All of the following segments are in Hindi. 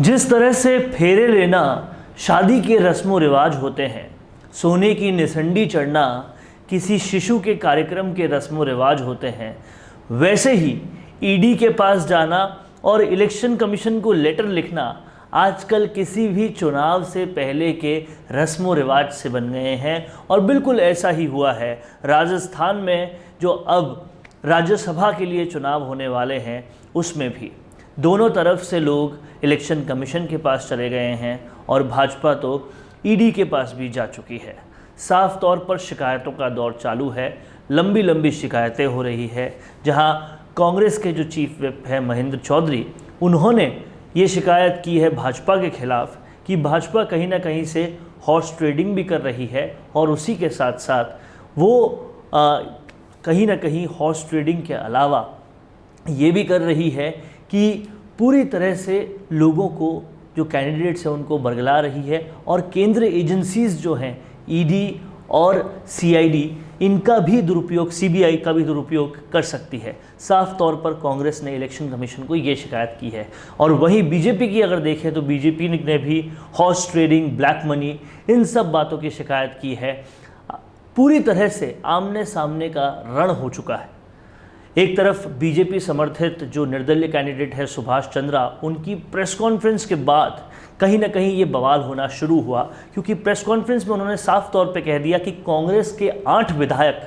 जिस तरह से फेरे लेना शादी के रस्म व रिवाज होते हैं, सोने की निसंडी चढ़ना किसी शिशु के कार्यक्रम के रस्म व रिवाज होते हैं, वैसे ही ईडी के पास जाना और इलेक्शन कमीशन को लेटर लिखना आजकल किसी भी चुनाव से पहले के रस्म व रिवाज से बन गए हैं। और बिल्कुल ऐसा ही हुआ है राजस्थान में, जो अब राज्यसभा के लिए चुनाव होने वाले हैं, उसमें भी दोनों तरफ से लोग इलेक्शन कमीशन के पास चले गए हैं और भाजपा तो ईडी के पास भी जा चुकी है। साफ तौर पर शिकायतों का दौर चालू है, लंबी लंबी शिकायतें हो रही है। जहां कांग्रेस के जो चीफ विप है महेंद्र चौधरी, उन्होंने ये शिकायत की है भाजपा के खिलाफ कि भाजपा कहीं ना कहीं से हॉर्स ट्रेडिंग भी कर रही है और उसी के साथ साथ वो कहीं ना कहीं हॉर्स ट्रेडिंग के अलावा ये भी कर रही है कि पूरी तरह से लोगों को, जो कैंडिडेट्स हैं, उनको बरगला रही है और केंद्रीय एजेंसीज़ जो हैं ईडी और सीआईडी, इनका भी दुरुपयोग, सीबीआई का भी दुरुपयोग कर सकती है। साफ तौर पर कांग्रेस ने इलेक्शन कमीशन को ये शिकायत की है। और वहीं बीजेपी की अगर देखें तो बीजेपी ने भी हॉर्स ट्रेडिंग, ब्लैक मनी, इन सब बातों की शिकायत की है। पूरी तरह से आमने सामने का रण हो चुका है। एक तरफ बीजेपी समर्थित जो निर्दलीय कैंडिडेट है सुभाष चंद्रा, उनकी प्रेस कॉन्फ्रेंस के बाद कहीं ना कहीं ये बवाल होना शुरू हुआ, क्योंकि प्रेस कॉन्फ्रेंस में उन्होंने साफ तौर पे कह दिया कि कांग्रेस के 8 विधायक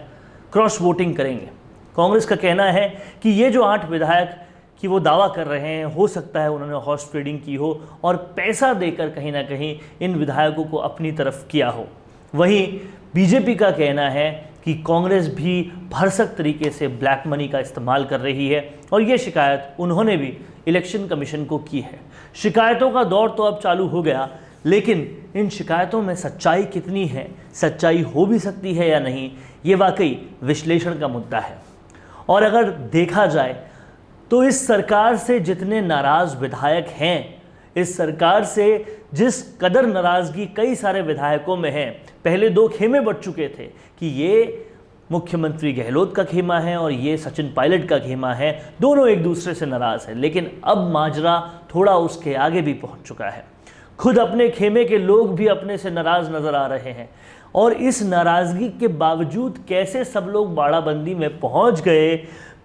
क्रॉस वोटिंग करेंगे। कांग्रेस का कहना है कि ये जो 8 विधायक कि वो दावा कर रहे हैं, हो सकता है उन्होंने हॉर्स ट्रेडिंग की हो और पैसा देकर कहीं ना कहीं इन विधायकों को अपनी तरफ किया हो। वहीं बीजेपी का कहना है कि कांग्रेस भी भरसक तरीके से ब्लैक मनी का इस्तेमाल कर रही है और ये शिकायत उन्होंने भी इलेक्शन कमीशन को की है। शिकायतों का दौर तो अब चालू हो गया, लेकिन इन शिकायतों में सच्चाई कितनी है, सच्चाई हो भी सकती है या नहीं, ये वाकई विश्लेषण का मुद्दा है। और अगर देखा जाए तो इस सरकार से जितने नाराज़ विधायक हैं, इस सरकार से जिस कदर नाराज़गी कई सारे विधायकों में है, पहले 2 खेमे बट चुके थे कि ये मुख्यमंत्री गहलोत का खेमा है और ये सचिन पायलट का खेमा है, दोनों एक दूसरे से नाराज़ हैं। लेकिन अब माजरा थोड़ा उसके आगे भी पहुंच चुका है। खुद अपने खेमे के लोग भी अपने से नाराज़ नज़र आ रहे हैं और इस नाराज़गी के बावजूद कैसे सब लोग बाड़ाबंदी में पहुंच गए,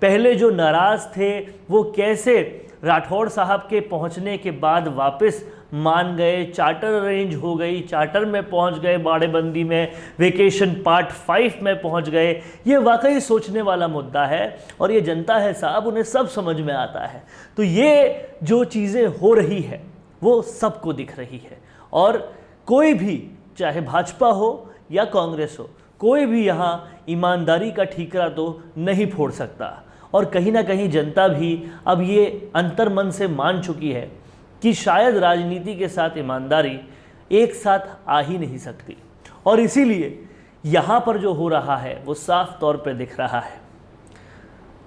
पहले जो नाराज़ थे वो कैसे राठौड़ साहब के पहुंचने के बाद वापस मान गए, चार्टर अरेंज हो गई, चार्टर में पहुंच गए, बाड़ेबंदी में वेकेशन पार्ट 5 में पहुंच गए, ये वाकई सोचने वाला मुद्दा है। और ये जनता है साहब, उन्हें सब समझ में आता है। तो ये जो चीज़ें हो रही है वो सबको दिख रही है और कोई भी, चाहे भाजपा हो या कांग्रेस हो, कोई भी यहाँ ईमानदारी का ठीकरा तो नहीं फोड़ सकता। और कहीं ना कहीं जनता भी अब ये अंतर्मन से मान चुकी है कि शायद राजनीति के साथ ईमानदारी एक साथ आ ही नहीं सकती। और इसीलिए यहाँ पर जो हो रहा है वो साफ तौर पर दिख रहा है।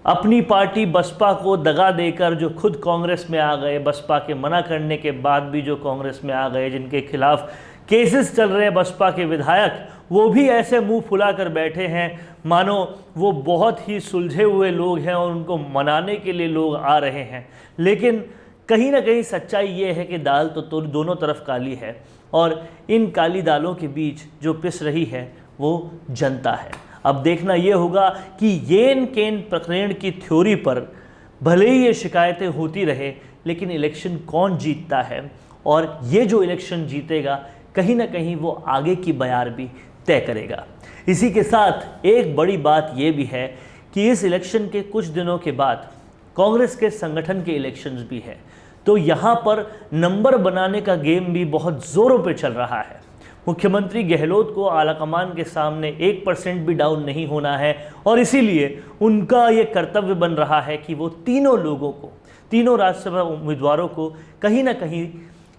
अपनी पार्टी बसपा को दगा देकर जो खुद कांग्रेस में आ गए, बसपा के मना करने के बाद भी जो कांग्रेस में आ गए, जिनके खिलाफ केसेस चल रहे हैं बसपा के विधायक, वो भी ऐसे मुंह फुला कर बैठे हैं मानो वो बहुत ही सुलझे हुए लोग हैं और उनको मनाने के लिए लोग आ रहे हैं। लेकिन कहीं ना कहीं सच्चाई ये है कि दाल तो दोनों तरफ काली है और इन काली दालों के बीच जो पिस रही है वो जनता है। अब देखना ये होगा कि येन केन प्रकरण की थ्योरी पर भले ही ये शिकायतें होती रहे, लेकिन इलेक्शन कौन जीतता है और ये जो इलेक्शन जीतेगा कहीं ना कहीं वो आगे की बयार भी तय करेगा। इसी के साथ एक बड़ी बात ये भी है कि इस इलेक्शन के कुछ दिनों के बाद कांग्रेस के संगठन के इलेक्शंस भी हैं, तो यहाँ पर नंबर बनाने का गेम भी बहुत ज़ोरों पे चल रहा है। मुख्यमंत्री गहलोत को आलाकमान के सामने 1% भी डाउन नहीं होना है और इसीलिए उनका ये कर्तव्य बन रहा है कि वो तीनों लोगों को, तीनों राज्यसभा उम्मीदवारों को कहीं ना कहीं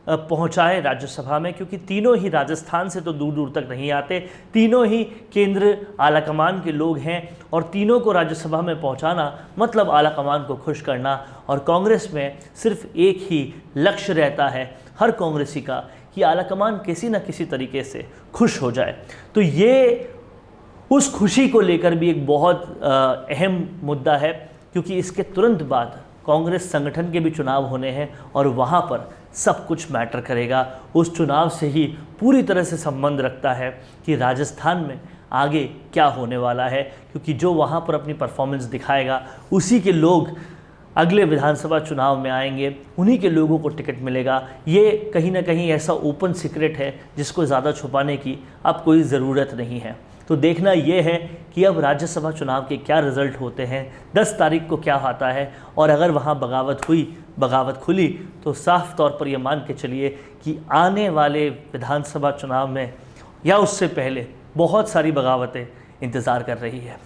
पहुंचाए राज्यसभा में, क्योंकि तीनों ही राजस्थान से तो दूर दूर तक नहीं आते, तीनों ही केंद्र आलाकमान के लोग हैं और तीनों को राज्यसभा में पहुंचाना मतलब आलाकमान को खुश करना। और कांग्रेस में सिर्फ एक ही लक्ष्य रहता है हर कांग्रेसी का कि आलाकमान किसी न किसी तरीके से खुश हो जाए। तो ये उस खुशी को लेकर भी एक बहुत अहम मुद्दा है, क्योंकि इसके तुरंत बाद कांग्रेस संगठन के भी चुनाव होने हैं और वहाँ पर सब कुछ मैटर करेगा। उस चुनाव से ही पूरी तरह से संबंध रखता है कि राजस्थान में आगे क्या होने वाला है, क्योंकि जो वहाँ पर अपनी परफॉर्मेंस दिखाएगा उसी के लोग अगले विधानसभा चुनाव में आएंगे, उन्हीं के लोगों को टिकट मिलेगा। ये कहीं ना कहीं ऐसा ओपन सीक्रेट है जिसको ज़्यादा छुपाने की अब कोई ज़रूरत नहीं है। तो देखना ये है कि अब राज्यसभा चुनाव के क्या रिज़ल्ट होते हैं, 10 तारीख को क्या आता है, और अगर वहाँ बगावत खुली तो साफ तौर पर यह मान के चलिए कि आने वाले विधानसभा चुनाव में या उससे पहले बहुत सारी बगावतें इंतज़ार कर रही है।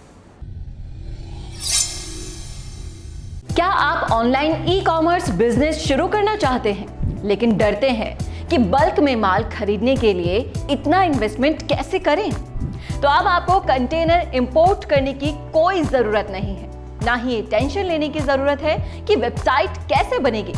क्या आप ऑनलाइन ई कॉमर्स बिजनेस शुरू करना चाहते हैं लेकिन डरते हैं कि बल्क में माल खरीदने के लिए इतना इन्वेस्टमेंट कैसे करें? तो अब आपको कंटेनर इंपोर्ट करने की कोई जरूरत नहीं है, ना ही ये टेंशन लेने की जरूरत है कि वेबसाइट कैसे बनेगी,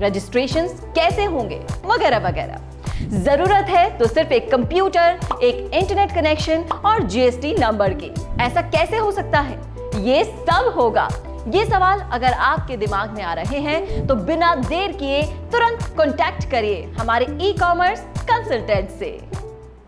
रजिस्ट्रेशंस कैसे होंगे, वगैरह वगैरह। जरूरत है तो सिर्फ एक कंप्यूटर, एक इंटरनेट कनेक्शन और जीएसटी नंबर की। ऐसा कैसे हो सकता है? ये सब होगा। ये सवाल अगर आपके दिमाग में आ रहे हैं तो बिना देर किए तुरंत कॉन्टैक्ट करिए हमारे ई कॉमर्स कंसल्टेंट से।